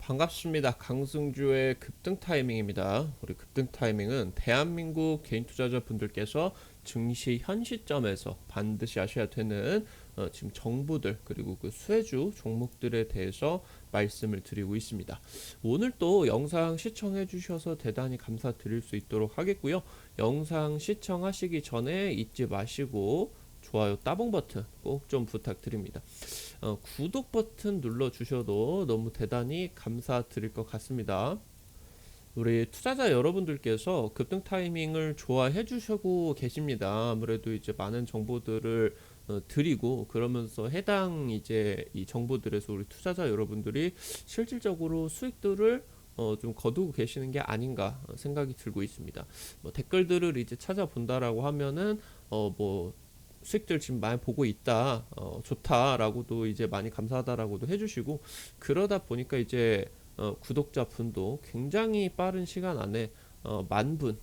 반갑습니다. 강승주의 급등 타이밍입니다. 우리 급등 타이밍은 대한민국 개인 투자자분들께서 증시 현 시점에서 반드시 아셔야 되는 지금 정보들 그리고 그 수혜주 종목들에 대해서 말씀을 드리고 있습니다. 오늘 또 영상 시청해 주셔서 대단히 감사드릴 수 있도록 하겠고요. 영상 시청하시기 전에 잊지 마시고 좋아요 따봉 버튼 꼭 좀 부탁드립니다. 구독 버튼 눌러주셔도 너무 대단히 감사드릴 것 같습니다. 우리 투자자 여러분들께서 급등 타이밍을 좋아해 주시고 계십니다. 아무래도 이제 많은 정보들을 드리고 그러면서 해당 이제 이 정보들에서 우리 투자자 여러분들이 실질적으로 수익들을 좀 거두고 계시는 게 아닌가 생각이 들고 있습니다. 뭐 댓글들을 이제 찾아본다라고 하면은 뭐 수익들 지금 많이 보고 있다, 좋다라고도 이제 많이 감사하다라고도 해주시고 그러다 보니까 이제 구독자 분도 굉장히 빠른 시간 안에 10,000분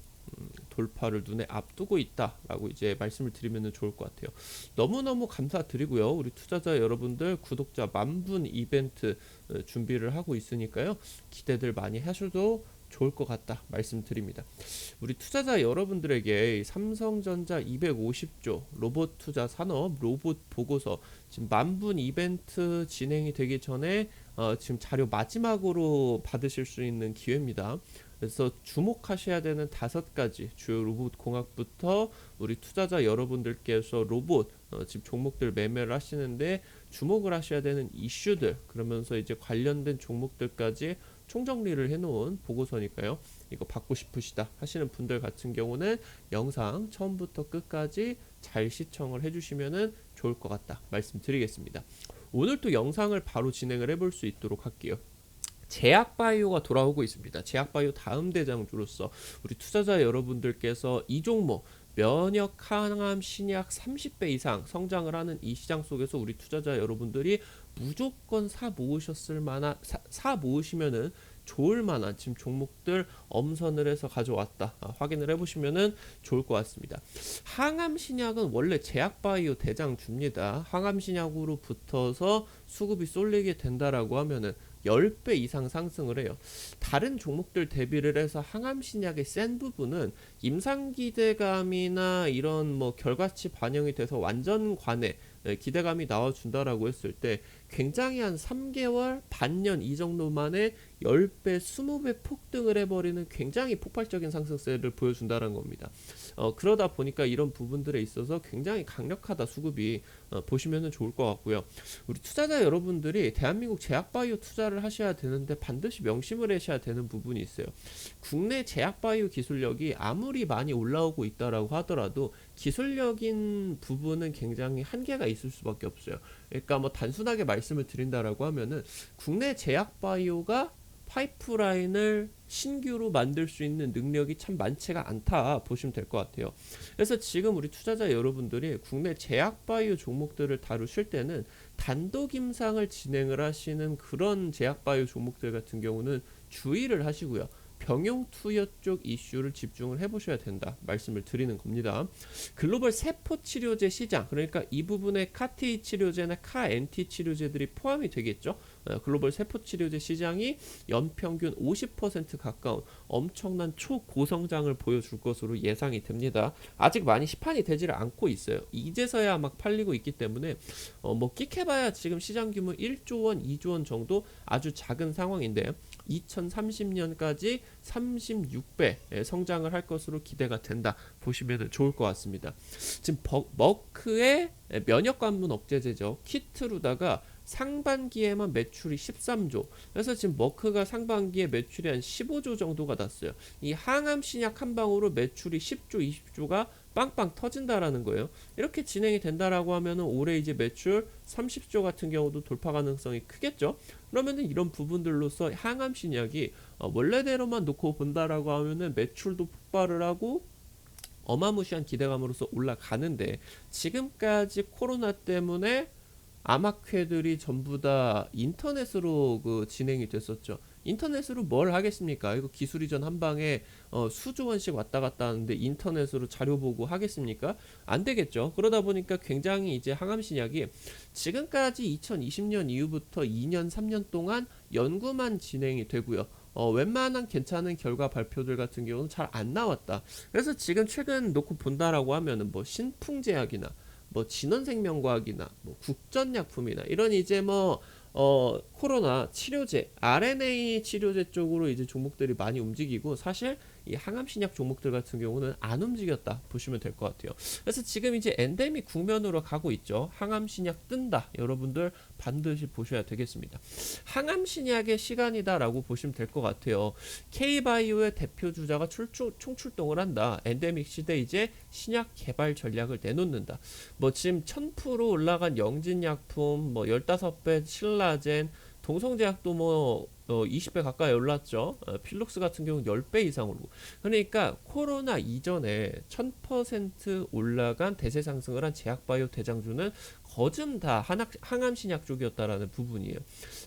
돌파를 눈에 앞두고 있다라고 이제 말씀을 드리면 좋을 것 같아요. 너무너무 감사드리고요. 우리 투자자 여러분들 구독자 10,000분 이벤트 준비를 하고 있으니까요. 기대들 많이 하셔도 좋을 것 같다 말씀드립니다. 우리 투자자 여러분들에게 삼성전자 250조 로봇 투자 산업 로봇 보고서 지금 10,000분 이벤트 진행이 되기 전에 지금 자료 마지막으로 받으실 수 있는 기회입니다. 그래서 주목하셔야 되는 5가지 주요 로봇 공학부터 우리 투자자 여러분들께서 로봇 지금 종목들 매매를 하시는데 주목을 하셔야 되는 이슈들 그러면서 이제 관련된 종목들까지 총정리를 해놓은 보고서니까요. 이거 받고 싶으시다 하시는 분들 같은 경우는 영상 처음부터 끝까지 잘 시청을 해주시면 좋을 것 같다 말씀드리겠습니다. 오늘 또 영상을 바로 진행을 해볼 수 있도록 할게요. 제약바이오가 돌아오고 있습니다. 제약바이오 다음 대장주로서 우리 투자자 여러분들께서 이 종목 면역 항암 신약 30배 이상 성장을 하는 이 시장 속에서 우리 투자자 여러분들이 무조건 사 모으셨을 만한 사 모으시면은 좋을 만한 지금 종목들 엄선을 해서 가져왔다. 확인을 해보시면은 좋을 것 같습니다. 항암 신약은 원래 제약바이오 대장주입니다. 항암 신약으로 붙어서 수급이 쏠리게 된다라고 하면은 10배 이상 상승을 해요. 다른 종목들 대비를 해서 항암 신약의 센 부분은 임상 기대감이나 이런 뭐 결과치 반영이 돼서 완전 관해 기대감이 나와준다라고 했을 때 굉장히 한 3개월, 반년 이 정도 만에 10배, 20배 폭등을 해버리는 굉장히 폭발적인 상승세를 보여준다는 겁니다. 그러다 보니까 이런 부분들에 있어서 굉장히 강력하다 수급이 보시면 좋을 것 같고요. 우리 투자자 여러분들이 대한민국 제약바이오 투자를 하셔야 되는데 반드시 명심을 하셔야 되는 부분이 있어요. 국내 제약바이오 기술력이 아무리 많이 올라오고 있다라고 하더라도 기술력인 부분은 굉장히 한계가 있을 수밖에 없어요. 그러니까 뭐 단순하게 말씀을 드린다라고 하면은 국내 제약바이오가 파이프라인을 신규로 만들 수 있는 능력이 참 많지가 않다 보시면 될 것 같아요. 그래서 지금 우리 투자자 여러분들이 국내 제약바이오 종목들을 다루실 때는 단독 임상을 진행을 하시는 그런 제약바이오 종목들 같은 경우는 주의를 하시고요. 병용 투여 쪽 이슈를 집중을 해보셔야 된다 말씀을 드리는 겁니다. 글로벌 세포 치료제 시장 그러니까 이 부분에 카티 치료제나 카엔티 치료제들이 포함이 되겠죠. 글로벌 세포 치료제 시장이 연평균 50% 가까운 엄청난 초고성장을 보여줄 것으로 예상이 됩니다. 아직 많이 시판이 되지를 않고 있어요. 이제서야 막 팔리고 있기 때문에 뭐 끽해봐야 지금 시장 규모 1조 원, 2조 원 정도 아주 작은 상황인데 2030년까지 36배 성장을 할 것으로 기대가 된다 보시면 좋을 것 같습니다. 지금 머크의 면역 관문 억제제죠. 키트루다가 상반기에만 매출이 13조. 그래서 지금 머크가 상반기에 매출이 한 15조 정도가 났어요. 이 항암 신약 한 방으로 매출이 10조, 20조가 빵빵 터진다라는 거예요. 이렇게 진행이 된다라고 하면은 올해 이제 매출 30조 같은 경우도 돌파 가능성이 크겠죠. 그러면은 이런 부분들로서 항암 신약이 원래대로만 놓고 본다라고 하면은 매출도 폭발을 하고 어마무시한 기대감으로서 올라가는데 지금까지 코로나 때문에 암학회들이 전부 다 인터넷으로 진행이 됐었죠. 인터넷으로 뭘 하겠습니까? 이거 기술 이전 한 방에 수조 원씩 왔다 갔다 하는데 인터넷으로 자료 보고 하겠습니까? 안 되겠죠. 그러다 보니까 굉장히 이제 항암신약이 지금까지 2020년 이후부터 2년, 3년 동안 연구만 진행이 되고요. 웬만한 괜찮은 결과 발표들 같은 경우는 잘 안 나왔다. 그래서 지금 최근 놓고 본다라고 하면은 뭐 신풍제약이나 뭐 진원생명과학이나 뭐 국전약품이나 이런 이제 뭐 코로나 치료제, RNA 치료제 쪽으로 이제 종목들이 많이 움직이고 사실 이 항암신약 종목들 같은 경우는 안 움직였다 보시면 될 것 같아요. 그래서 지금 이제 엔데믹 국면으로 가고 있죠. 항암신약 뜬다. 여러분들 반드시 보셔야 되겠습니다. 항암신약의 시간이다라고 보시면 될 것 같아요. K바이오의 대표 주자가 총출동을 한다. 엔데믹 시대 이제 신약 개발 전략을 내놓는다. 뭐 지금 1000% 올라간 영진약품, 뭐 15배 신라젠, 동성제약도 뭐 20배 가까이 올랐죠. 필록스 같은 경우는 10배 이상 오르고. 그러니까 코로나 이전에 1000% 올라간 대세 상승을 한 제약바이오 대장주는 거진 다 항암신약 쪽이었다라는 부분이에요.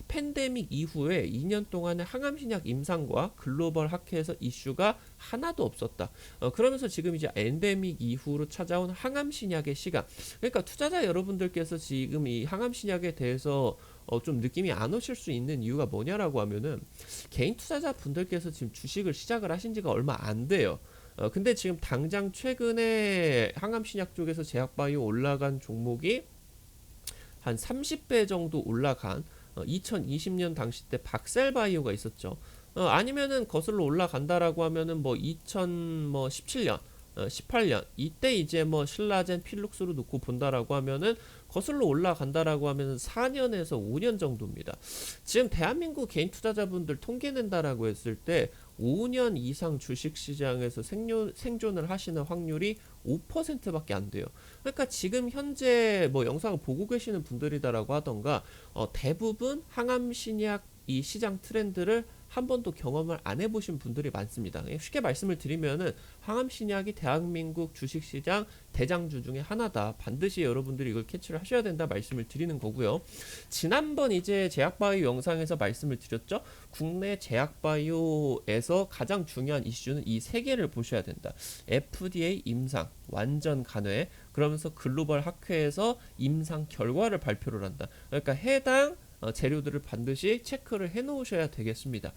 팬데믹 이후에 2년 동안의 항암신약 임상과 글로벌 학회에서 이슈가 하나도 없었다. 그러면서 지금 이제 엔데믹 이후로 찾아온 항암신약의 시간. 그러니까 투자자 여러분들께서 지금 이 항암신약에 대해서 좀 느낌이 안 오실 수 있는 이유가 뭐냐라고 하면은 개인 투자자 분들께서 지금 주식을 시작을 하신 지가 얼마 안 돼요. 근데 지금 당장 최근에 항암신약 쪽에서 제약바이오 올라간 종목이 한 30배 정도 올라간 2020년 당시 때 박셀바이오가 있었죠. 아니면은 거슬러 올라간다라고 하면은 뭐 2017년 18년 이때 이제 뭐 신라젠 필룩스로 놓고 본다라고 하면은 거슬러 올라간다라고 하면은 4년에서 5년 정도입니다. 지금 대한민국 개인 투자자분들 통계 낸다라고 했을 때 5년 이상 주식시장에서 생존을 하시는 확률이 5%밖에 안 돼요. 그러니까 지금 현재 뭐 영상을 보고 계시는 분들이다라고 하던가 대부분 항암신약 이 시장 트렌드를 한 번도 경험을 안 해보신 분들이 많습니다. 쉽게 말씀을 드리면은 항암신약이 대한민국 주식시장 대장주 중에 하나다. 반드시 여러분들이 이걸 캐치를 하셔야 된다 말씀을 드리는 거고요. 지난번 이제 제약바이오 영상에서 말씀을 드렸죠. 국내 제약바이오에서 가장 중요한 이슈는 이 세 개를 보셔야 된다. FDA 임상, 완전 간회, 그러면서 글로벌 학회에서 임상 결과를 발표를 한다. 그러니까 해당 재료들을 반드시 체크를 해 놓으셔야 되겠습니다.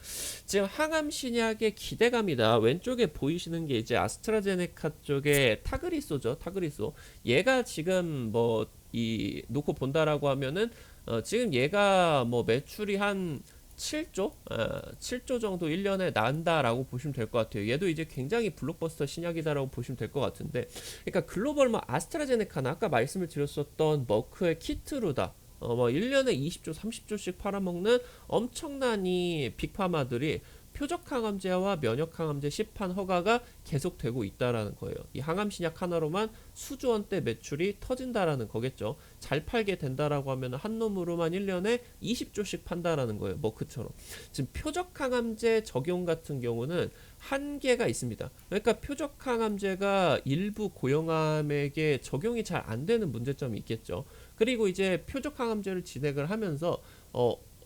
지금 항암신약의 기대감이다. 왼쪽에 보이시는 게 이제 아스트라제네카 쪽의 타그리소죠. 타그리소. 얘가 지금 뭐 이 놓고 본다라고 하면은 지금 얘가 뭐 매출이 한 7조? 7조 정도 1년에 난다라고 보시면 될 것 같아요. 얘도 이제 굉장히 블록버스터 신약이다라고 보시면 될 것 같은데, 그러니까 글로벌 뭐 아스트라제네카나 아까 말씀을 드렸었던 머크의 키트루다. 뭐 1년에 20조, 30조씩 팔아먹는 엄청난 이 빅파마들이 표적항암제와 면역항암제 시판 허가가 계속되고 있다라는 거예요. 이 항암신약 하나로만 수조 원대 매출이 터진다라는 거겠죠. 잘 팔게 된다라고 하면 한 놈으로만 1년에 20조씩 판다라는 거예요. 머크처럼. 지금 표적항암제 적용 같은 경우는 한계가 있습니다. 그러니까 표적항암제가 일부 고형암에게 적용이 잘 안 되는 문제점이 있겠죠. 그리고 이제 표적항암제를 진행을 하면서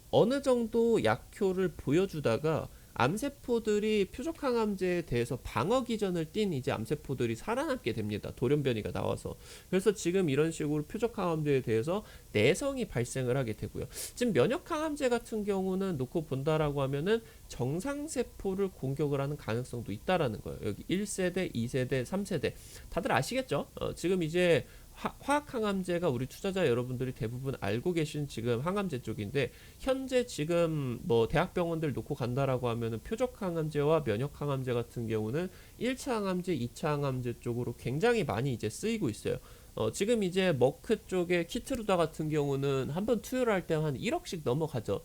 어느 정도 약효를 보여주다가 암세포들이 표적항암제에 대해서 방어 기전을 띈 이제 암세포들이 살아남게 됩니다. 돌연변이가 나와서. 그래서 지금 이런 식으로 표적항암제에 대해서 내성이 발생을 하게 되고요. 지금 면역항암제 같은 경우는 놓고 본다라고 하면은 정상세포를 공격을 하는 가능성도 있다라는 거예요. 여기 1세대, 2세대, 3세대. 다들 아시겠죠? 지금 이제 화학항암제가 우리 투자자 여러분들이 대부분 알고 계신 지금 항암제 쪽인데, 현재 지금 뭐 대학병원들 놓고 간다라고 하면은 표적항암제와 면역항암제 같은 경우는 1차 항암제, 2차 항암제 쪽으로 굉장히 많이 이제 쓰이고 있어요. 지금 이제 머크 쪽의 키트루다 같은 경우는 한번 투여를 할 때 한 1억씩 넘어가죠.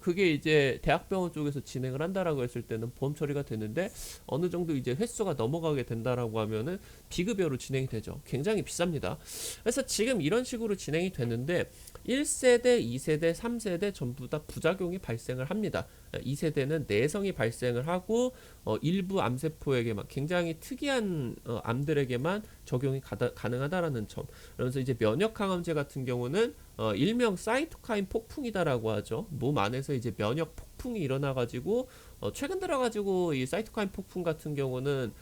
그게 이제 대학병원 쪽에서 진행을 한다라고 했을 때는 보험 처리가 되는데, 어느 정도 이제 횟수가 넘어가게 된다라고 하면은 비급여로 진행이 되죠. 굉장히 비쌉니다. 그래서 지금 이런 식으로 진행이 되는데 1세대, 2세대, 3세대 전부 다 부작용이 발생을 합니다. 2세대는 내성이 발생을 하고 일부 암세포에게만, 굉장히 특이한 암들에게만 적용이 가능하다라는 점. 그러면서 이제 면역항암제 같은 경우는 일명 사이토카인 폭풍이다라고 하죠. 몸 안에서 이제 면역 폭풍이 일어나가지고 최근 들어가지고 이 사이토카인 폭풍 같은 경우는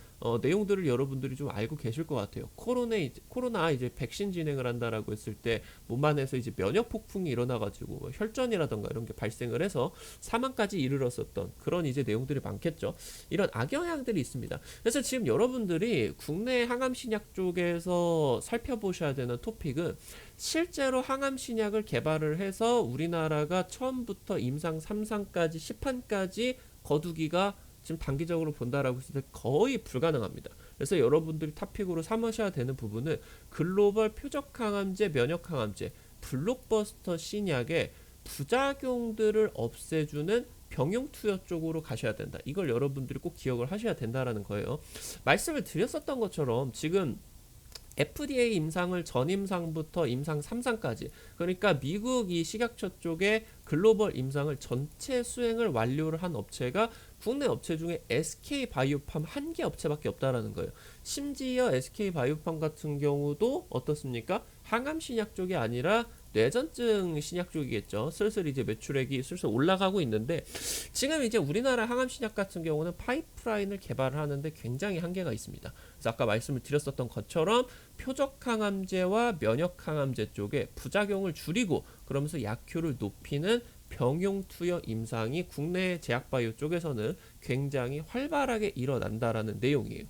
내용들을 여러분들이 좀 알고 계실 것 같아요. 코로나 이제 백신 진행을 한다라고 했을 때 몸 안에서 이제 면역 폭풍이 일어나가지고 뭐 혈전이라던가 이런 게 발생을 해서 사망까지 이르렀었던 그런 이제 내용들이 많겠죠. 이런 악영향들이 있습니다. 그래서 지금 여러분들이 국내 항암 신약 쪽에서 살펴보셔야 되는 토픽은 실제로 항암 신약을 개발을 해서 우리나라가 처음부터 임상 3상까지 10판까지 거두기가 지금 단기적으로 본다라고 했을 때 거의 불가능합니다. 그래서 여러분들이 탑픽으로 삼으셔야 되는 부분은 글로벌 표적 항암제, 면역 항암제, 블록버스터 신약의 부작용들을 없애주는 병용 투여 쪽으로 가셔야 된다. 이걸 여러분들이 꼭 기억을 하셔야 된다라는 거예요. 말씀을 드렸었던 것처럼 지금 FDA 임상을 전임상부터 임상 3상까지, 그러니까 미국 이 식약처 쪽에 글로벌 임상을 전체 수행을 완료를 한 업체가 국내 업체 중에 SK바이오팜 한 개 업체밖에 없다라는 거예요. 심지어 SK바이오팜 같은 경우도 어떻습니까? 항암 신약 쪽이 아니라 뇌전증 신약 쪽이겠죠. 슬슬 이제 매출액이 슬슬 올라가고 있는데, 지금 이제 우리나라 항암 신약 같은 경우는 파이프라인을 개발을 하는데 굉장히 한계가 있습니다. 그래서 아까 말씀을 드렸었던 것처럼 표적 항암제와 면역 항암제 쪽에 부작용을 줄이고 그러면서 약효를 높이는 병용 투여 임상이 국내 제약바이오 쪽에서는 굉장히 활발하게 일어난다라는 내용이에요.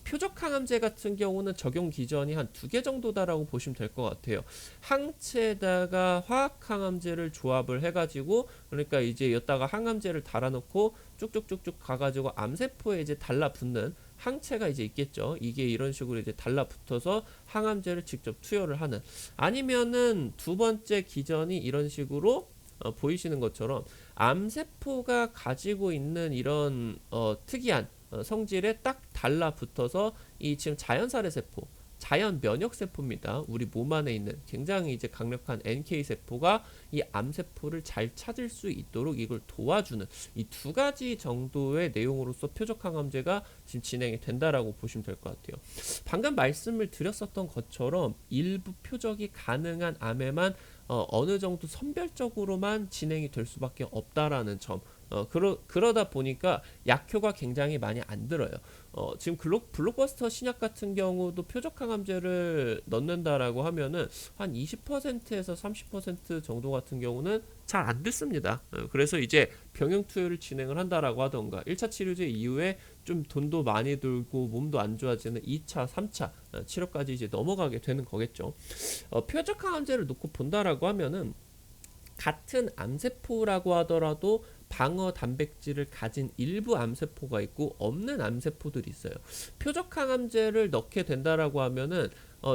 표적 항암제 같은 경우는 적용 기전이 한 2개 정도다라고 보시면 될 것 같아요. 항체에다가 화학 항암제를 조합을 해가지고, 그러니까 이제 여기다가 항암제를 달아놓고 쭉쭉쭉쭉 가가지고 암세포에 이제 달라붙는 항체가 이제 있겠죠. 이게 이런 식으로 이제 달라붙어서 항암제를 직접 투여를 하는, 아니면은 두 번째 기전이 이런 식으로 보이시는 것처럼 암세포가 가지고 있는 이런 특이한 성질에 딱 달라붙어서 이 지금 자연살해 세포, 자연 면역 세포입니다. 우리 몸 안에 있는 굉장히 이제 강력한 NK 세포가 이 암세포를 잘 찾을 수 있도록 이걸 도와주는 이 2가지 정도의 내용으로서 표적 항암제가 지금 진행이 된다라고 보시면 될 것 같아요. 방금 말씀을 드렸었던 것처럼 일부 표적이 가능한 암에만 어느 정도 선별적으로만 진행이 될 수밖에 없다라는 점. 그러다 보니까 약효가 굉장히 많이 안 들어요. 지금 블록버스터 신약 같은 경우도 표적 항암제를 넣는다라고 하면은 한 20%에서 30% 정도 같은 경우는 잘 안 듣습니다. 그래서 이제 병용 투여를 진행을 한다라고 하던가 1차 치료제 이후에 좀 돈도 많이 들고 몸도 안 좋아지는 2차, 3차 치료까지 이제 넘어가게 되는 거겠죠. 표적 항암제를 놓고 본다라고 하면은 같은 암세포라고 하더라도 방어 단백질을 가진 일부 암세포가 있고 없는 암세포들이 있어요. 표적 항암제를 넣게 된다라고 하면은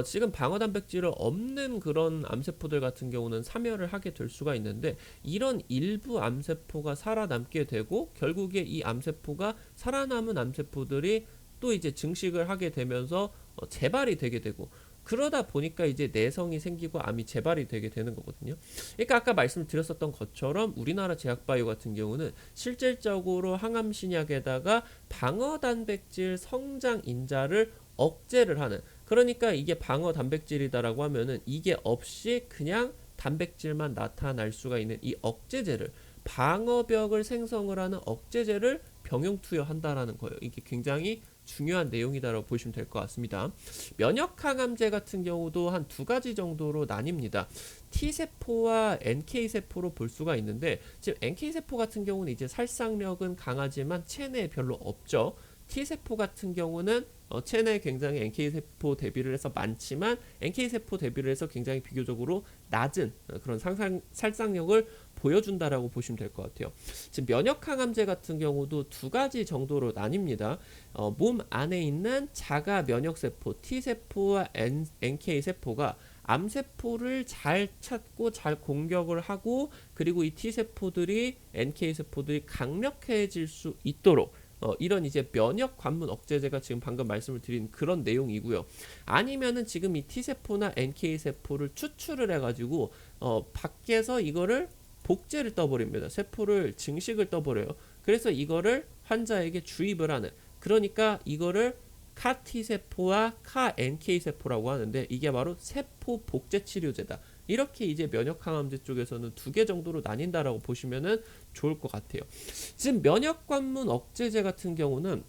지금 방어 단백질을 없는 그런 암세포들 같은 경우는 사멸을 하게 될 수가 있는데, 이런 일부 암세포가 살아남게 되고 결국에 이 암세포가 살아남은 암세포들이 또 이제 증식을 하게 되면서 재발이 되게 되고, 그러다 보니까 이제 내성이 생기고 암이 재발이 되게 되는 거거든요. 그러니까 아까 말씀드렸었던 것처럼 우리나라 제약바이오 같은 경우는 실질적으로 항암 신약에다가 방어 단백질 성장 인자를 억제를 하는, 그러니까 이게 방어 단백질이다라고 하면은 이게 없이 그냥 단백질만 나타날 수가 있는 이 억제제를, 방어벽을 생성을 하는 억제제를 병용 투여한다라는 거예요. 이게 굉장히 중요한 내용이다라고 보시면 될 것 같습니다. 면역 항암제 같은 경우도 한 2가지 정도로 나뉩니다. T세포와 NK세포로 볼 수가 있는데, 지금 NK세포 같은 경우는 이제 살상력은 강하지만 체내에 별로 없죠. T세포 같은 경우는 체내에 굉장히 NK세포 대비를 해서 많지만 NK세포 대비를 해서 굉장히 비교적으로 낮은 그런 살상력을 보여준다라고 보시면 될 것 같아요. 지금 면역 항암제 같은 경우도 2가지 정도로 나뉩니다. 몸 안에 있는 자가 면역세포 T세포와 NK세포가 암세포를 잘 찾고 잘 공격을 하고, 그리고 이 T세포들이 NK세포들이 강력해질 수 있도록 이런 이제 면역 관문 억제제가 지금 방금 말씀을 드린 그런 내용이고요. 아니면은 지금 이 T세포나 NK세포를 추출을 해가지고 밖에서 이거를 복제를 떠버립니다. 세포를 증식을 떠버려요. 그래서 이거를 환자에게 주입을 하는, 그러니까 이거를 카 T세포와 카 NK세포라고 하는데, 이게 바로 세포 복제 치료제다. 이렇게 이제 면역 항암제 쪽에서는 두 개 정도로 나뉜다라고 보시면은 좋을 것 같아요. 지금 면역 관문 억제제 같은 경우는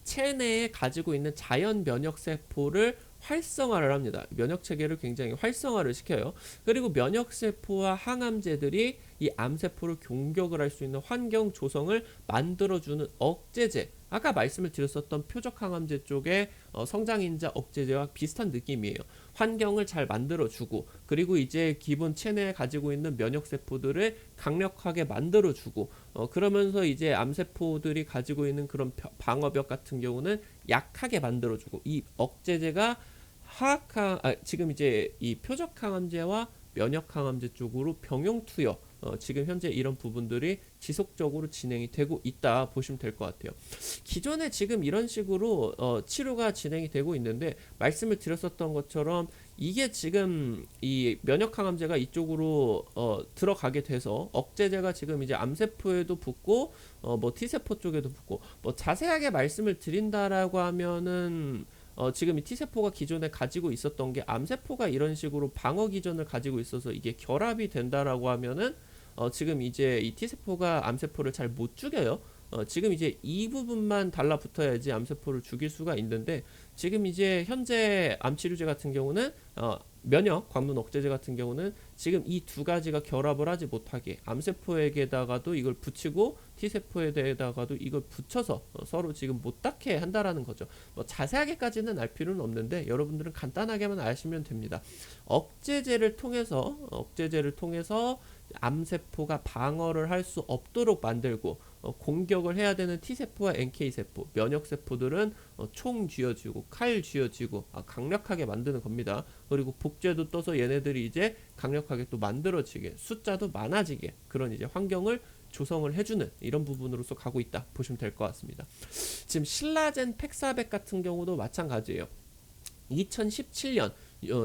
체내에 가지고 있는 자연 면역 세포를 활성화를 합니다. 면역 체계를 굉장히 활성화를 시켜요. 그리고 면역 세포와 항암제들이 이 암세포를 공격을 할 수 있는 환경 조성을 만들어주는 억제제. 아까 말씀을 드렸었던 표적 항암제 쪽의 성장인자 억제제와 비슷한 느낌이에요. 환경을 잘 만들어주고, 그리고 이제 기본 체내에 가지고 있는 면역 세포들을 강력하게 만들어주고, 그러면서 이제 암세포들이 가지고 있는 그런 방어벽 같은 경우는 약하게 만들어주고, 이 억제제가 지금 이제 이 표적 항암제와 면역 항암제 쪽으로 병용 투여, 지금 현재 이런 부분들이 지속적으로 진행이 되고 있다 보시면 될 것 같아요. 기존에 지금 이런 식으로 치료가 진행이 되고 있는데, 말씀을 드렸었던 것처럼 이게 지금 이 면역 항암제가 이쪽으로 들어가게 돼서 억제제가 지금 이제 암세포에도 붙고 뭐 T세포 쪽에도 붙고, 뭐 자세하게 말씀을 드린다라고 하면은 지금 이 T세포가 기존에 가지고 있었던 게 암세포가 이런 식으로 방어 기전을 가지고 있어서 이게 결합이 된다라고 하면은 지금 이제 이 T세포가 암세포를 잘 못 죽여요. 지금 이제 이 부분만 달라붙어야지 암세포를 죽일 수가 있는데, 지금 이제 현재 암치료제 같은 경우는 면역 관문 억제제 같은 경우는 지금 이 두 가지가 결합을 하지 못하게 암세포에게다가도 이걸 붙이고 T세포에 대해다가도 이걸 붙여서 서로 지금 못 닿게 한다라는 거죠. 뭐 자세하게까지는 알 필요는 없는데 여러분들은 간단하게만 아시면 됩니다. 억제제를 통해서 암세포가 방어를 할 수 없도록 만들고, 공격을 해야 되는 T세포와 NK세포, 면역세포들은 총 쥐어지고 칼 쥐어지고 강력하게 만드는 겁니다. 그리고 복제도 떠서 얘네들이 이제 강력하게 또 만들어지게, 숫자도 많아지게, 그런 이제 환경을 조성을 해주는 이런 부분으로서 가고 있다 보시면 될 것 같습니다. 지금 신라젠 팩400 같은 경우도 마찬가지예요. 2017년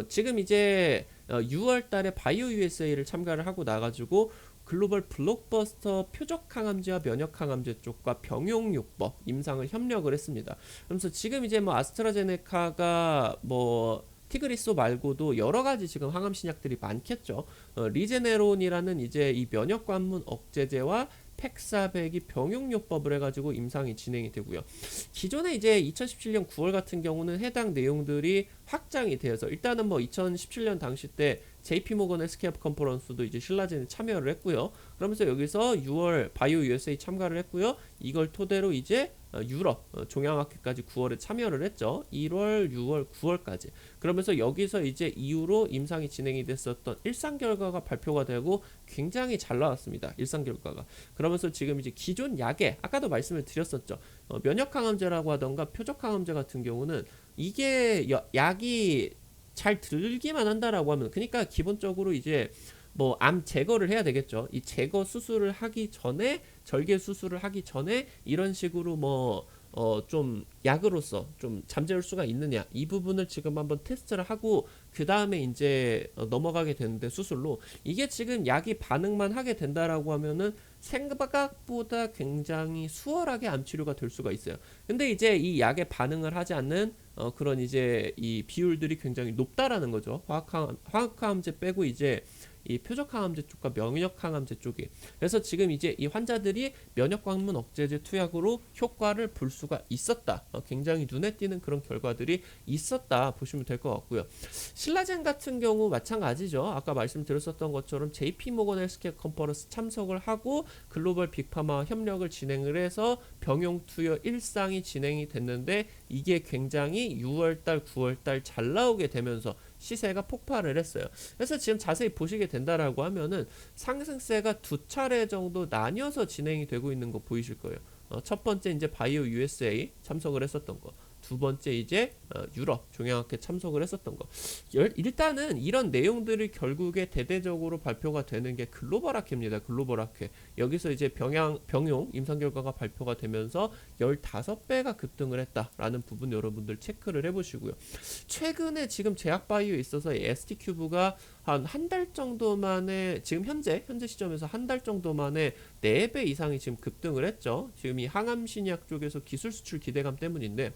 지금 이제 6월 달에 바이오 USA를 참가를 하고 나가지고 글로벌 블록버스터 표적 항암제와 면역 항암제 쪽과 병용요법 임상을 협력을 했습니다. 그러면서 지금 이제 뭐 아스트라제네카가 뭐 티그리소 말고도 여러 가지 지금 항암 신약들이 많겠죠. 리제네론이라는 이제 이 면역 관문 억제제와 팩400이 병용요법을 해가지고 임상이 진행이 되고요. 기존에 이제 2017년 9월 같은 경우는 해당 내용들이 확장이 되어서, 일단은 뭐 2017년 당시 때 JP모건 헬스케어 컨퍼런스도 이제 신라젠에 참여를 했고요. 그러면서 여기서 6월 바이오 USA 참가를 했고요. 이걸 토대로 이제 유럽 종양학회까지 9월에 참여를 했죠. 1월, 6월, 9월까지. 그러면서 여기서 이제 이후로 임상이 진행이 됐었던 일상 결과가 발표가 되고 굉장히 잘 나왔습니다. 일상 결과가. 그러면서 지금 이제 기존 약에 아까도 말씀을 드렸었죠. 면역 항암제라고 하던가 표적 항암제 같은 경우는 이게 약이 잘 들기만 한다라고 하면, 그러니까 기본적으로 이제 뭐 암 제거를 해야 되겠죠. 이 제거 수술을 하기 전에, 절개 수술을 하기 전에 이런 식으로 뭐 좀 약으로서 좀 잠재울 수가 있느냐, 이 부분을 지금 한번 테스트를 하고 그 다음에 이제 넘어가게 되는데, 수술로 이게 지금 약이 반응만 하게 된다라고 하면은 생각보다 굉장히 수월하게 암 치료가 될 수가 있어요. 근데 이제 이 약에 반응을 하지 않는 그런 이제 이 비율들이 굉장히 높다라는 거죠. 화학항암제 빼고 이제 이 표적항암제 쪽과 면역항암제 쪽이. 그래서 지금 이제 이 환자들이 면역관문 억제제 투약으로 효과를 볼 수가 있었다. 굉장히 눈에 띄는 그런 결과들이 있었다 보시면 될 것 같고요. 신라젠 같은 경우 마찬가지죠. 아까 말씀드렸었던 것처럼 JP모건 헬스케어 컨퍼런스 참석을 하고 글로벌 빅파마와 협력을 진행을 해서 병용 투여 일상이 진행이 됐는데, 이게 굉장히 6월달, 9월달 잘 나오게 되면서 시세가 폭발을 했어요. 그래서 지금 자세히 보시게 된다라고 하면은 상승세가 두 차례 정도 나뉘어서 진행이 되고 있는 거 보이실 거예요. 첫 번째 이제 바이오 USA 참석을 했었던 거, 두 번째 이제 유럽 종양학회 참석을 했었던 거. 일단은 이런 내용들이 결국에 대대적으로 발표가 되는 게 글로벌 학회입니다. 글로벌 학회. 여기서 이제 병용 임상 결과가 발표가 되면서 15배가 급등을 했다라는 부분 여러분들 체크를 해보시고요. 최근에 지금 제약바이오에 있어서 ST큐브가 한 달 정도 만에, 지금 현재 시점에서 한 달 정도 만에 4배 이상이 지금 급등을 했죠. 지금 이 항암 신약 쪽에서 기술 수출 기대감 때문인데,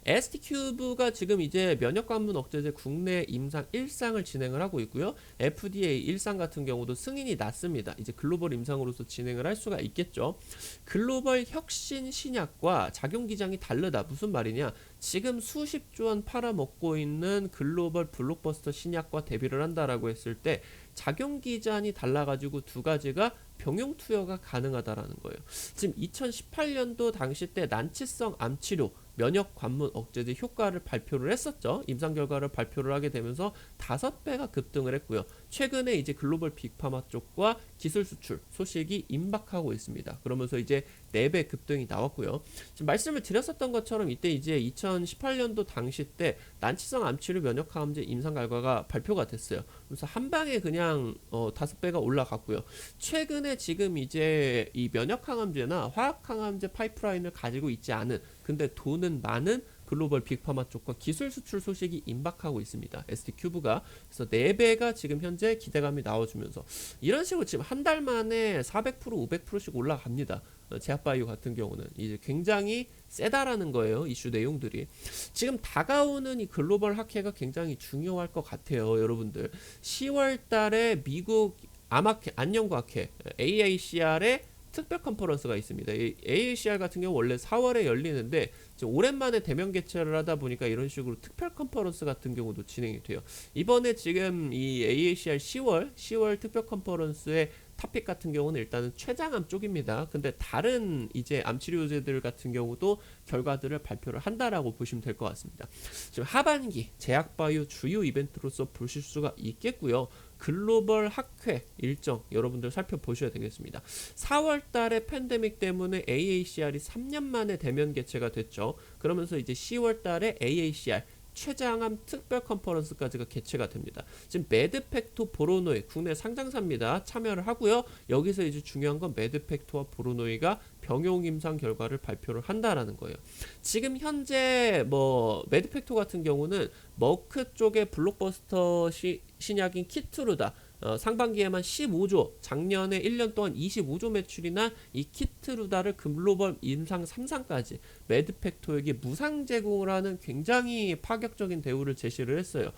ST큐브가 지금 이제 면역 관문 억제제 국내 임상 1상을 진행을 하고 있고요. FDA 1상 같은 경우도 승인이 났습니다. 이제 글로벌 임상으로서 진행을 할 수가 있겠죠. 글로벌 혁신 신약과 작용 기장이 다르다. 무슨 말이냐? 지금 수십조 원 팔아먹고 있는 글로벌 블록버스터 신약과 대비를 한다라고 했을 때 작용 기전이 달라가지고 두 가지가 병용 투여가 가능하다라는 거예요. 지금 2018년도 당시 때 난치성 암 치료 면역 관문 억제제 효과를 발표를 했었죠. 임상 결과를 발표를 하게 되면서 5배가 급등을 했고요. 최근에 이제 글로벌 빅파마 쪽과 기술 수출 소식이 임박하고 있습니다. 그러면서 이제 4배 급등이 나왔고요. 지금 말씀을 드렸었던 것처럼 이때 이제 2018년도 당시 때 난치성 암치료 면역항암제 임상 결과가 발표가 됐어요. 그래서 한 방에 그냥 5배가 올라갔고요. 최근에 지금 이제 이 면역항암제나 화학항암제 파이프라인을 가지고 있지 않은 근데 돈은 많은 글로벌 빅파마 쪽과 기술 수출 소식이 임박하고 있습니다. ST큐브가. 그래서 4배가 지금 현재 기대감이 나와주면서 이런 식으로 지금 한 달 만에 400% 500%씩 올라갑니다. 제약바이오 같은 경우는 이제 굉장히 세다라는 거예요. 이슈 내용들이. 지금 다가오는 이 글로벌 학회가 굉장히 중요할 것 같아요. 여러분들 10월 달에 미국 암학회, 안녕과학회 AACR의 특별 컨퍼런스가 있습니다. 이 AACR 같은 경우 원래 4월에 열리는데 지금 오랜만에 대면 개최를 하다 보니까 이런 식으로 특별 컨퍼런스 같은 경우도 진행이 돼요. 이번에 지금 이 AACR 10월 특별 컨퍼런스의 토픽 같은 경우는 일단은 췌장암 쪽입니다. 근데 다른 이제 암치료제들 같은 경우도 결과들을 발표를 한다라고 보시면 될 것 같습니다. 지금 하반기 제약바이오 주요 이벤트로서 보실 수가 있겠고요. 글로벌 학회 일정 여러분들 살펴보셔야 되겠습니다. 4월 달에 팬데믹 때문에 AACR이 3년 만에 대면 개최가 됐죠. 그러면서 이제 10월 달에 AACR 췌장암 특별 컨퍼런스까지가 개최가 됩니다. 지금 매드팩토 보로노이 국내 상장사입니다. 참여를 하고요. 여기서 이제 중요한 건 매드팩토와 보로노이가 병용 임상 결과를 발표를 한다라는 거예요. 지금 현재 뭐 매드팩토 같은 경우는 머크 쪽의 블록버스터 신약인 키트루다 상반기에만 15조, 작년에 1년 동안 25조 매출이 난 이 키트루다를 글로벌 임상 3상까지 매드팩토에게 무상 제공을 하는 굉장히 파격적인 대우를 제시를 했어요.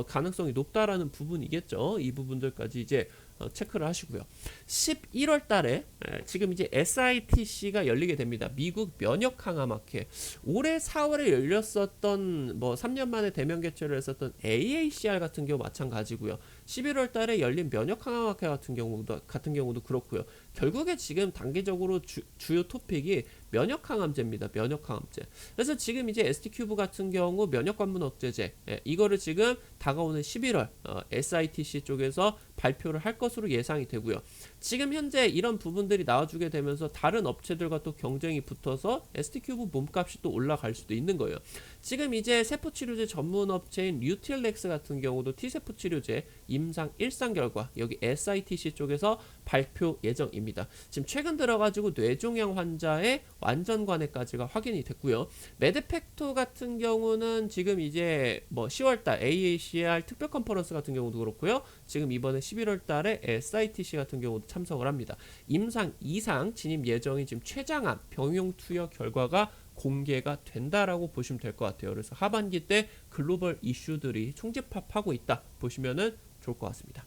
가능성이 높다라는 부분이겠죠. 이 부분들까지 이제 체크를 하시고요. 11월 달에 지금 이제 SITC가 열리게 됩니다. 미국 면역항암학회. 올해 4월에 열렸었던 뭐 3년 만에 대면 개최를 했었던 AACR 같은 경우 마찬가지고요. 11월 달에 열린 면역항암학회 같은 경우도 그렇고요. 결국에 지금 단기적으로 주요 토픽이 면역항암제입니다. 면역항암제. 그래서 지금 이제 ST큐브 같은 경우 면역관문 억제제 이거를 지금 다가오는 11월 SITC 쪽에서 발표를 할 것으로 예상이 되고요. 지금 현재 이런 부분들이 나와주게 되면서 다른 업체들과 또 경쟁이 붙어서 ST큐브 몸값이 또 올라갈 수도 있는 거예요. 지금 이제 세포치료제 전문 업체인 류틸렉스 같은 경우도 T세포치료제 임상 1상 결과 여기 SITC 쪽에서 발표 예정입니다. 지금 최근 들어가지고 뇌종양 환자의 완전 관해까지가 확인이 됐고요. 매드팩토 같은 경우는 지금 이제 뭐 10월달 AACR 특별 컨퍼런스 같은 경우도 그렇고요. 지금 이번에 11월달에 SITC 같은 경우도 참석을 합니다. 임상 2상 진입 예정인 지금 췌장암 병용 투여 결과가 공개가 된다라고 보시면 될 것 같아요. 그래서 하반기 때 글로벌 이슈들이 총집합하고 있다 보시면은 좋을 것 같습니다.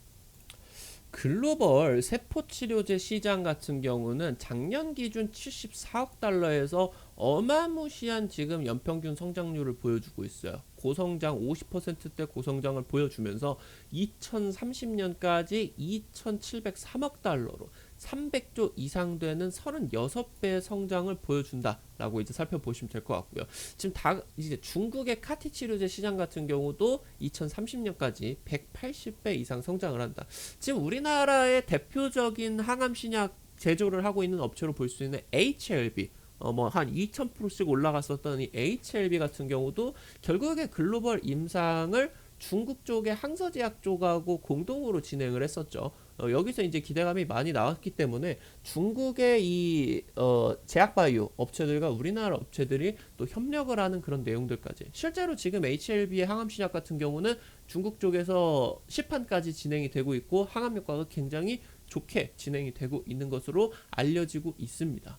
글로벌 세포치료제 시장 같은 경우는 작년 기준 74억 달러에서 어마무시한 지금 연평균 성장률을 보여주고 있어요. 고성장 50%대 고성장을 보여주면서 2030년까지 2,703억 달러로 300조 이상 되는 36배의 성장을 보여준다라고 이제 살펴보시면 될 것 같고요. 지금 이제 중국의 카티 치료제 시장 같은 경우도 2030년까지 180배 이상 성장을 한다. 지금 우리나라의 대표적인 항암 신약 제조를 하고 있는 업체로 볼 수 있는 HLB 뭐 한 2000%씩 올라갔었던 이 HLB 같은 경우도 결국에 글로벌 임상을 중국 쪽의 항서제약 쪽하고 공동으로 진행을 했었죠. 여기서 이제 기대감이 많이 나왔기 때문에 중국의 이 제약바이오 업체들과 우리나라 업체들이 또 협력을 하는 그런 내용들까지 실제로 지금 HLB의 항암신약 같은 경우는 중국 쪽에서 시판까지 진행이 되고 있고 항암 효과가 굉장히 좋게 진행이 되고 있는 것으로 알려지고 있습니다.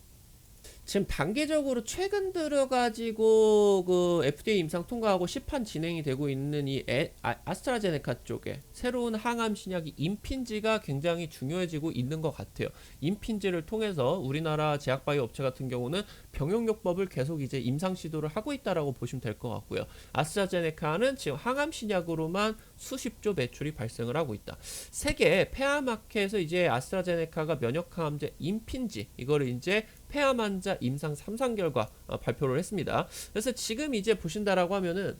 지금 단계적으로 최근 들어가지고 그 FDA 임상 통과하고 시판 진행이 되고 있는 이 아스트라제네카 쪽에 새로운 항암 신약이 임핀지가 굉장히 중요해지고 있는 것 같아요. 임핀지를 통해서 우리나라 제약바이오 업체 같은 경우는 병용요법을 계속 이제 임상 시도를 하고 있다라고 보시면 될 것 같고요. 아스트라제네카는 지금 항암 신약으로만 수십조 매출이 발생을 하고 있다. 세계 폐암학회에서 이제 아스트라제네카가 면역항암제 임핀지 이거를 이제 폐암 환자 임상 3상 결과 발표를 했습니다. 그래서 지금 이제 보신다라고 하면은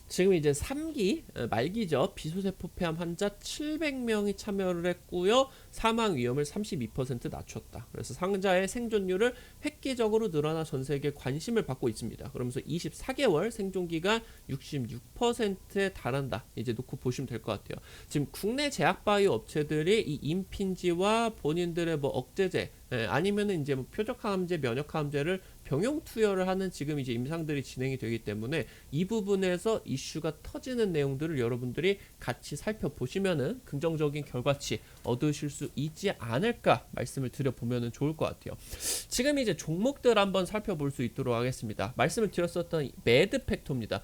지금 이제 3기 말기죠. 비소세포 폐암 환자 700명이 참여를 했고요. 사망 위험을 32% 낮췄다. 그래서 상자의 생존율을 획기적으로 늘어나 전 세계 관심을 받고 있습니다. 그러면서 24개월 생존 기간 66%에 달한다. 이제 놓고 보시면 될 것 같아요. 지금 국내 제약바이오 업체들이 이 임핀지와 본인들의 뭐 억제제 아니면은 이제 뭐 표적항암제, 면역항암제를 병용 투여를 하는 지금 이제 임상들이 진행이 되기 때문에 이 부분에서 이슈가 터지는 내용들을 여러분들이 같이 살펴보시면은 긍정적인 결과치 얻으실 수 있지 않을까 말씀을 드려보면은 좋을 것 같아요. 지금 이제 종목들 한번 살펴볼 수 있도록 하겠습니다. 말씀을 드렸었던 매드팩토입니다.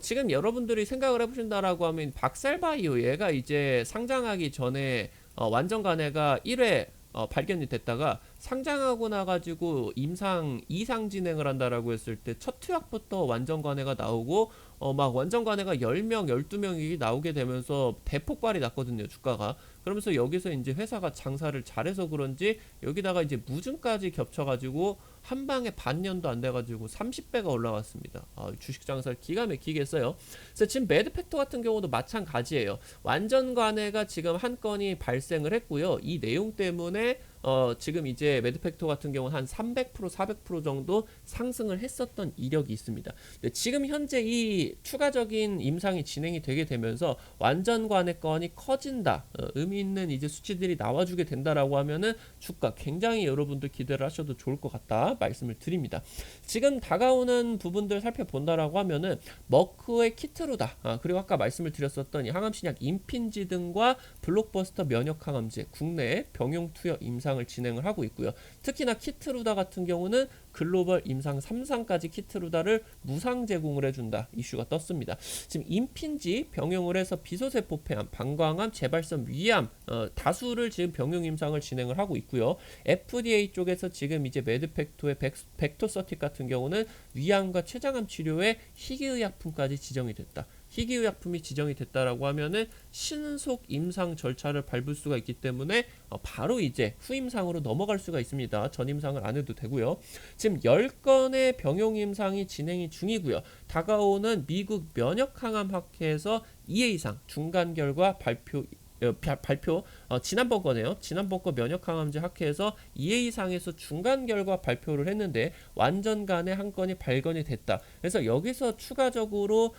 지금 여러분들이 생각을 해보신다라고 하면 박살바이오 얘가 이제 상장하기 전에 완전 간해가 1회 발견이 됐다가 상장하고 나가지고 임상 2상 진행을 한다라고 했을 때 첫 투약부터 완전 관해가 나오고 막 완전 관해가 10명, 12명이 나오게 되면서 대폭발이 났거든요, 주가가. 그러면서 여기서 이제 회사가 장사를 잘해서 그런지 여기다가 이제 무증까지 겹쳐가지고 한 방에 반년도 안 돼가지고 30배가 올라갔습니다. 주식 장사를 기가 막히게 했어요. 그래서 지금 매드팩토 같은 경우도 마찬가지예요. 완전 관해가 지금 한 건이 발생을 했고요. 이 내용 때문에 지금 이제 매드팩토 같은 경우는 한 300%, 400% 정도 상승을 했었던 이력이 있습니다. 근데 지금 현재 이 추가적인 임상이 진행이 되게 되면서 완전 관해건이 커진다. 의미 있는 이제 수치들이 나와주게 된다라고 하면은 주가 굉장히 여러분들 기대를 하셔도 좋을 것 같다 말씀을 드립니다. 지금 다가오는 부분들 살펴본다라고 하면은 머크의 키트루다. 그리고 아까 말씀을 드렸었던 이 항암신약 임핀지 등과 블록버스터 면역항암제 국내 병용 투여 임상을 진행을 하고 있고요. 특히나 키트루다 같은 경우는 글로벌 임상 3상까지 키트루다를 무상 제공을 해준다. 이슈가 떴습니다. 지금 임핀지 병용을 해서 비소세포 폐암, 방광암, 재발성 위암 다수를 지금 병용 임상을 진행을 하고 있고요. FDA 쪽에서 지금 이제 매드팩토의 벡토서틱 같은 경우는 위암과 췌장암 치료에 희귀의약품까지 지정이 됐다. 희귀의약품이 지정이 됐다라고 하면은 신속 임상 절차를 밟을 수가 있기 때문에 바로 이제 후임상으로 넘어갈 수가 있습니다. 전임상을 안 해도 되고요. 지금 10건의 병용 임상이 진행이 중이고요. 다가오는 미국 면역항암학회에서 EA상 중간 결과 발표 지난번 거네요. 지난번 거 면역항암제 학회에서 EA상에서 중간 결과 발표를 했는데 완전 간에 한 건이 발견이 됐다. 그래서 여기서 추가적으로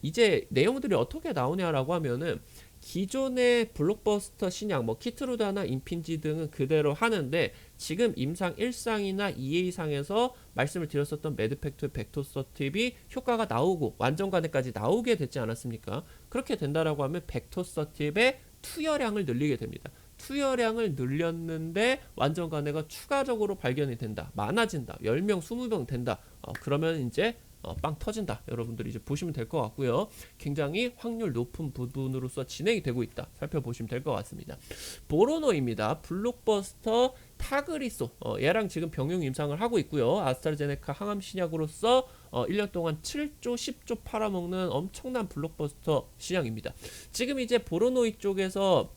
이제 내용들이 어떻게 나오냐라고 하면은 기존의 블록버스터 신약 뭐 키트루다나 임핀지 등은 그대로 하는데 지금 임상 1상이나 2A상에서 말씀을 드렸었던 매드팩토의 벡토서팁이 효과가 나오고 완전 관해까지 나오게 됐지 않았습니까? 그렇게 된다라고 하면 벡토서팁의 투여량을 늘리게 됩니다. 투여량을 늘렸는데 완전 간해가 추가적으로 발견이 된다. 많아진다. 10명, 20명 된다. 그러면 이제 빵 터진다. 여러분들이 이제 보시면 될 것 같고요. 굉장히 확률 높은 부분으로서 진행이 되고 있다. 살펴보시면 될 것 같습니다. 보로노입니다. 블록버스터 타그리소 얘랑 지금 병용 임상을 하고 있고요. 아스트라제네카 항암 신약으로서 1년 동안 7조, 10조 팔아먹는 엄청난 블록버스터 신약입니다. 지금 이제 보로노이 쪽에서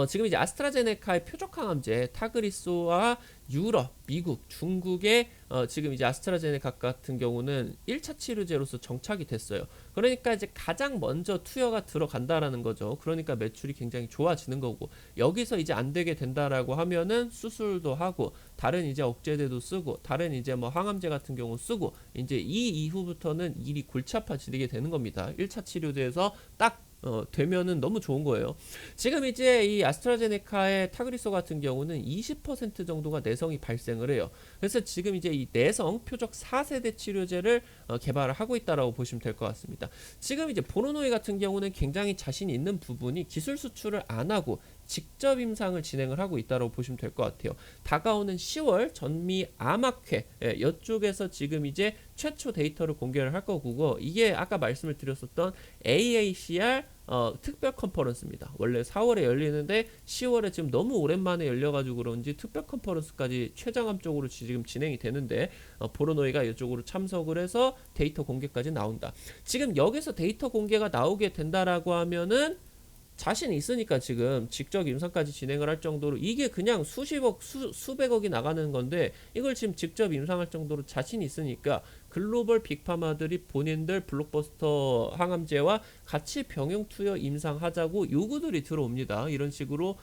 지금 이제 아스트라제네카의 표적항암제 타그리소와 유럽, 미국, 중국의 지금 이제 아스트라제네카 같은 경우는 1차 치료제로서 정착이 됐어요. 그러니까 이제 가장 먼저 투여가 들어간다라는 거죠. 그러니까 매출이 굉장히 좋아지는 거고 여기서 이제 안 되게 된다라고 하면은 수술도 하고 다른 이제 억제제도 쓰고 다른 이제 뭐 항암제 같은 경우 쓰고 이제 이 이후부터는 일이 골치 아파지게 되는 겁니다. 1차 치료제에서 딱 되면은 너무 좋은 거예요. 지금 이제 이 아스트라제네카의 타그리소 같은 경우는 20% 정도가 내성이 발생을 해요. 그래서 지금 이제 이 내성 표적 4세대 치료제를 개발을 하고 있다라고 보시면 될 것 같습니다. 지금 이제 보로노이 같은 경우는 굉장히 자신 있는 부분이 기술 수출을 안 하고 직접 임상을 진행을 하고 있다고 보시면 될 것 같아요. 다가오는 10월 전미 암학회 이쪽에서 지금 이제 최초 데이터를 공개를 할 거고 이게 아까 말씀을 드렸었던 AACR 특별 컨퍼런스입니다. 원래 4월에 열리는데 10월에 지금 너무 오랜만에 열려가지고 그런지 특별 컨퍼런스까지 최장암적으로 지금 진행이 되는데 보로노이가 이쪽으로 참석을 해서 데이터 공개까지 나온다. 지금 여기서 데이터 공개가 나오게 된다라고 하면은 자신 있으니까 지금 직접 임상까지 진행을 할 정도로 이게 그냥 수십억 수백억이 나가는 건데 이걸 지금 직접 임상할 정도로 자신 있으니까 글로벌 빅파마들이 본인들 블록버스터 항암제와 같이 병용 투여 임상하자고 요구들이 들어옵니다. 이런 식으로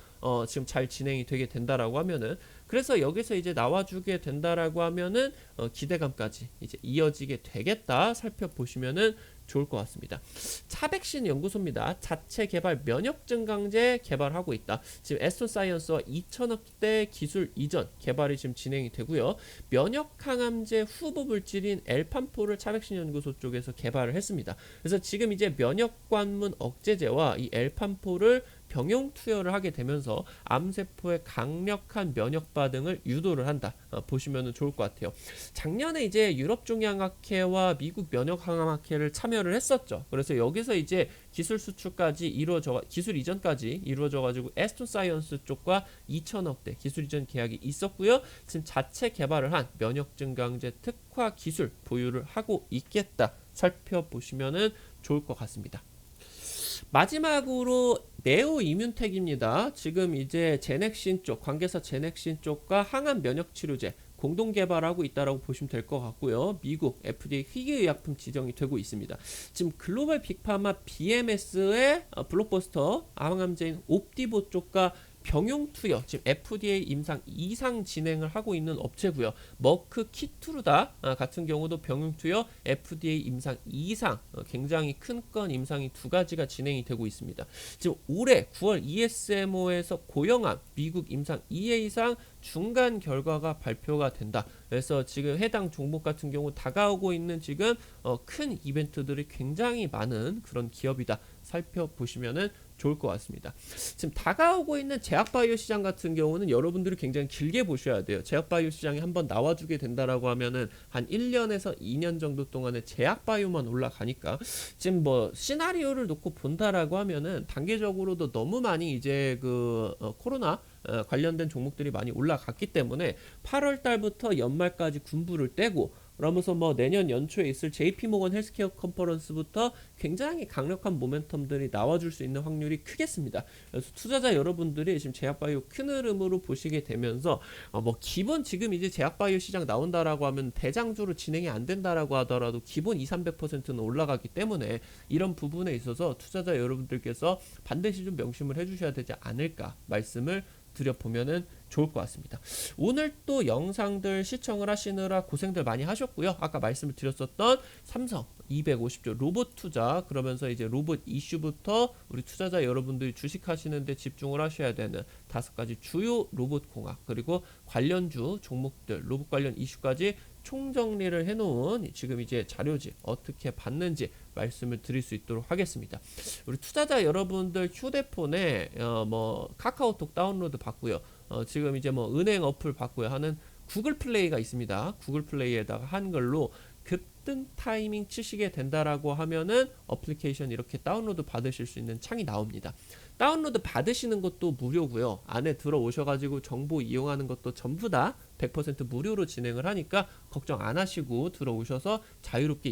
지금 잘 진행이 되게 된다라고 하면은 그래서 여기서 이제 나와주게 된다라고 하면은 기대감까지 이제 이어지게 되겠다 살펴보시면은 좋을 것 같습니다. 차백신 연구소입니다. 자체 개발 면역 증강제 개발하고 있다. 지금 에스톤 사이언스와 2천억대 기술 이전 개발이 지금 진행이 되고요. 면역 항암제 후보 물질인 엘판포를 차백신 연구소 쪽에서 개발을 했습니다. 그래서 지금 이제 면역 관문 억제제와 이 엘판포를 병용 투여를 하게 되면서 암세포의 강력한 면역 반응을 유도를 한다. 보시면 좋을 것 같아요. 작년에 이제 유럽 종양학회와 미국 면역항암학회를 참여를 했었죠. 그래서 여기서 이제 기술 수출까지 이루어져 기술 이전까지 이루어져 가지고 에스톤 사이언스 쪽과 2천억대 기술 이전 계약이 있었고요. 지금 자체 개발을 한 면역 증강제 특화 기술 보유를 하고 있겠다. 살펴보시면은 좋을 것 같습니다. 마지막으로 네오 이뮨텍입니다. 지금 이제 제넥신 쪽, 관계사 제넥신 쪽과 항암 면역 치료제 공동 개발하고 있다라고 보시면 될 것 같고요. 미국 FDA 희귀의약품 지정이 되고 있습니다. 지금 글로벌 빅파마 BMS의 블록버스터 항암제인 옵디보 쪽과 병용 투여 지금 FDA 임상 2상 진행을 하고 있는 업체고요. 머크 키투르다 같은 경우도 병용 투여 FDA 임상 2상 굉장히 큰 건 임상이 두 가지가 진행이 되고 있습니다. 지금 올해 9월 ESMO에서 고영암 미국 임상 2회 이상 중간 결과가 발표가 된다. 그래서 지금 해당 종목 같은 경우 다가오고 있는 지금 큰 이벤트들이 굉장히 많은 그런 기업이다. 살펴보시면은 좋을 것 같습니다. 지금 다가오고 있는 제약바이오 시장 같은 경우는 여러분들이 굉장히 길게 보셔야 돼요. 제약바이오 시장이 한번 나와주게 된다라고 하면은 한 1년에서 2년 정도 동안에 제약바이오만 올라가니까 지금 뭐 시나리오를 놓고 본다라고 하면은 단계적으로도 너무 많이 이제 그 코로나 관련된 종목들이 많이 올라갔기 때문에 8월 달부터 연말까지 군부를 떼고 그러면서 뭐 내년 연초에 있을 JP모건 헬스케어 컨퍼런스부터 굉장히 강력한 모멘텀들이 나와줄 수 있는 확률이 크겠습니다. 그래서 투자자 여러분들이 지금 제약바이오 큰 흐름으로 보시게 되면서 뭐 기본 지금 이제 제약바이오 시장 나온다라고 하면 대장주로 진행이 안 된다라고 하더라도 기본 200~300%는 올라가기 때문에 이런 부분에 있어서 투자자 여러분들께서 반드시 좀 명심을 해주셔야 되지 않을까 말씀을 드려보면은 좋을 것 같습니다. 오늘 또 영상들 시청을 하시느라 고생들 많이 하셨고요. 아까 말씀을 드렸었던 삼성 250조 로봇 투자 그러면서 이제 로봇 이슈부터 우리 투자자 여러분들이 주식하시는데 집중을 하셔야 되는 5가지 주요 로봇 공학 그리고 관련주 종목들 로봇 관련 이슈까지 총정리를 해놓은 지금 이제 자료지 어떻게 받는지 말씀을 드릴 수 있도록 하겠습니다. 우리 투자자 여러분들 휴대폰에 뭐 카카오톡 다운로드 받고요. 지금 이제 뭐 은행 어플 받고요 하는 구글 플레이가 있습니다. 구글 플레이에다가 한글로 급등 타이밍 치시게 된다라고 하면은 어플리케이션 이렇게 다운로드 받으실 수 있는 창이 나옵니다. 다운로드 받으시는 것도 무료고요. 안에 들어오셔가지고 정보 이용하는 것도 전부 다 100% 무료로 진행을 하니까 걱정 안 하시고 들어오셔서 자유롭게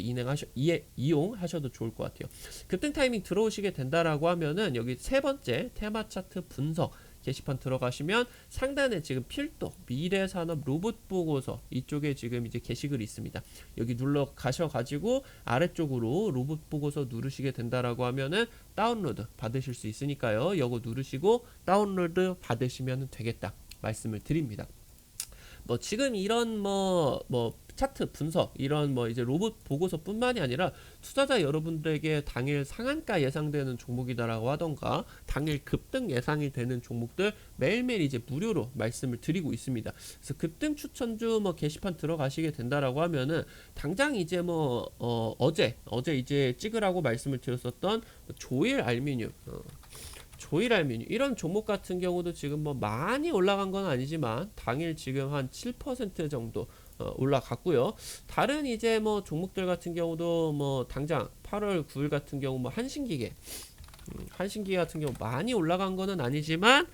이용하셔도 좋을 것 같아요. 급등 타이밍 들어오시게 된다라고 하면은 여기 세 번째 테마 차트 분석 게시판 들어가시면 상단에 지금 필독 미래산업 로봇 보고서 이쪽에 지금 이제 게시글이 있습니다. 여기 눌러 가셔가지고 아래쪽으로 로봇 보고서 누르시게 된다라고 하면은 다운로드 받으실 수 있으니까요. 이거 누르시고 다운로드 받으시면 되겠다 말씀을 드립니다. 뭐 지금 이런 뭐 차트 분석 이런 뭐 이제 로봇 보고서뿐만이 아니라 투자자 여러분들에게 당일 상한가 예상되는 종목이다라고 하던가 당일 급등 예상이 되는 종목들 매일매일 이제 무료로 말씀을 드리고 있습니다. 그래서 급등 추천주 뭐 게시판 들어가시게 된다라고 하면은 당장 이제 뭐 어제 이제 찍으라고 말씀을 드렸었던 조일 알미늄 조일 알미늄 이런 종목 같은 경우도 지금 뭐 많이 올라간 건 아니지만 당일 지금 한 7% 정도 올라갔고요. 다른 이제 뭐 종목들 같은 경우도 뭐 당장 8월 9일 같은 경우 뭐 한신기계 같은 경우 많이 올라간 거는 아니지만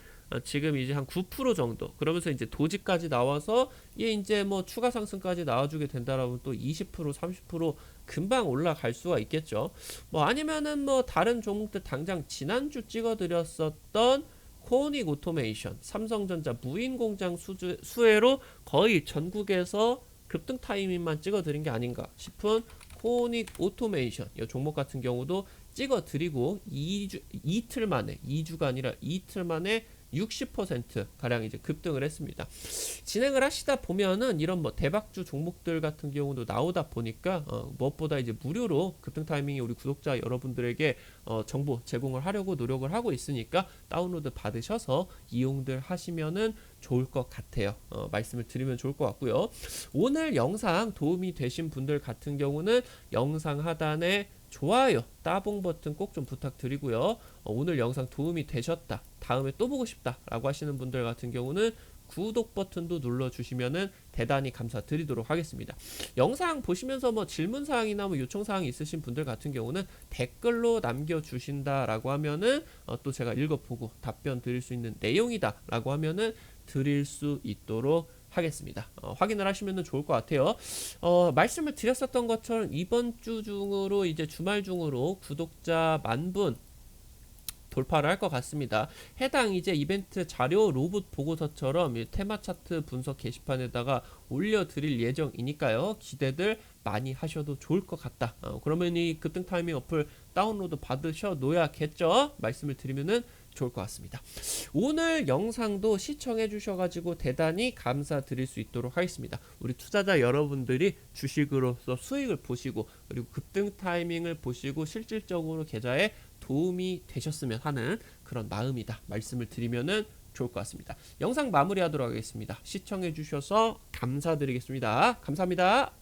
지금 이제 한 9% 정도 그러면서 이제 도지까지 나와서 얘 이제 뭐 추가 상승까지 나와주게 된다라면 또 20% 30% 금방 올라갈 수가 있겠죠. 뭐 아니면은 뭐 다른 종목들 당장 지난주 찍어드렸었던 코닉 오토메이션, 삼성전자 무인 공장 수혜로 거의 전국에서 급등 타이밍만 찍어드린 게 아닌가 싶은 코닉 오토메이션 이 종목 같은 경우도 찍어드리고 이틀 만에 2주가 아니라 이틀 만에 60% 가량 이제 급등을 했습니다. 진행을 하시다 보면은 이런 뭐 대박주 종목들 같은 경우도 나오다 보니까 무엇보다 이제 무료로 급등 타이밍에 우리 구독자 여러분들에게 정보 제공을 하려고 노력을 하고 있으니까 다운로드 받으셔서 이용들 하시면은 좋을 것 같아요. 말씀을 드리면 좋을 것 같고요. 오늘 영상 도움이 되신 분들 같은 경우는 영상 하단에 좋아요, 따봉 버튼 꼭 좀 부탁드리고요. 오늘 영상 도움이 되셨다, 다음에 또 보고 싶다 라고 하시는 분들 같은 경우는 구독 버튼도 눌러주시면은 대단히 감사드리도록 하겠습니다. 영상 보시면서 뭐 질문사항이나 뭐 요청사항이 있으신 분들 같은 경우는 댓글로 남겨주신다라고 하면은 또 제가 읽어보고 답변 드릴 수 있는 내용이다 라고 하면은 드릴 수 있도록 하겠습니다. 확인을 하시면 좋을 것 같아요. 말씀을 드렸었던 것처럼 이번 주 중으로 이제 주말 중으로 구독자 10,000분 돌파를 할 것 같습니다. 해당 이제 이벤트 자료 로봇 보고서처럼 테마 차트 분석 게시판에다가 올려드릴 예정이니까요. 기대들 많이 하셔도 좋을 것 같다. 그러면 이 급등 타이밍 어플 다운로드 받으셔 놓아야겠죠? 말씀을 드리면은 좋을 것 같습니다. 오늘 영상도 시청해 주셔가지고 대단히 감사드릴 수 있도록 하겠습니다. 우리 투자자 여러분들이 주식으로서 수익을 보시고 그리고 급등 타이밍을 보시고 실질적으로 계좌에 도움이 되셨으면 하는 그런 마음이다 말씀을 드리면은 좋을 것 같습니다. 영상 마무리하도록 하겠습니다. 시청해 주셔서 감사드리겠습니다. 감사합니다.